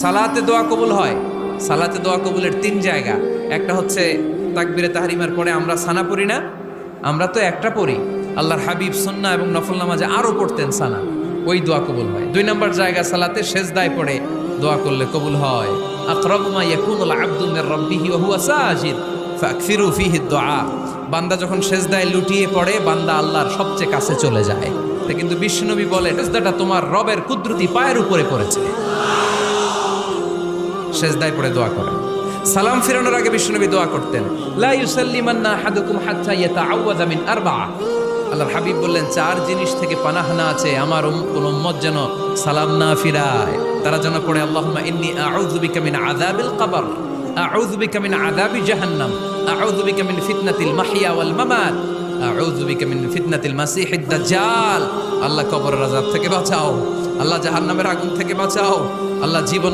সালাতে দোয়া কবুল হয়। সালাতে দোয়া কবুলের তিন জায়গা। একটা হচ্ছে তাকবীরে তাহরিমার পরে আমরা সানা পড়ি না, আমরা তো একটা পড়ি, আল্লাহর হাবিব সুন্নাহ এবং নফল নামাজে আরো পড়তেন সানা, ওই দোয়া কবুল হয়। দুই নম্বর জায়গা সালাতে সেজদায় পড়ে দোয়া করলে কবুল হয়। আকরাবু মা ইয়াকুনুল আবদু মির রাব্বিহি ওয়া হুয়া সাজিদ ফাকসিরু ফীহি দুআ। বান্দা যখন সেজদায় লুটিয়ে পড়ে বান্দা আল্লাহর সবচেয়ে কাছে চলে যায়। তা কিন্তু বিশ্বনবী বলে সেজদাটা তোমার রবের কুদরতি পায়ের উপরে পড়েছে। সেজদায় পড়ে দোয়া করেন। সালাম ফিরানোর আগে বিশ্বনবী দোয়া করতেন, লা ইউসাল্লিমান্না আহাদুকুম হাত্তা ইয়াতাআওয়াযা মিন আরবা'a। আল্লাহর হাবিব বললেন, চার জিনিস থেকে পানাহ না আছে আমার কোন উম্মত যেন সালাম না ফিরায়। তারা যেন পড়ে, আল্লাহুম্মা ইন্নী আউযু বিকা মিন আযাবিল কবর, আউযু বিকা মিন আযাবি জাহান্নাম, আউযু বিকা মিন ফিতনাতিল মাহইয়া ওয়াল মামাত, আউযু বিকা মিন ফিতনাতিল মাসিহিদ দাজ্জাল। আল্লাহ কবরের আযাব থেকে বাঁচাও, আল্লাহ জাহান্নামের আগুন থেকে বাঁচাও, আল্লাহ জীবন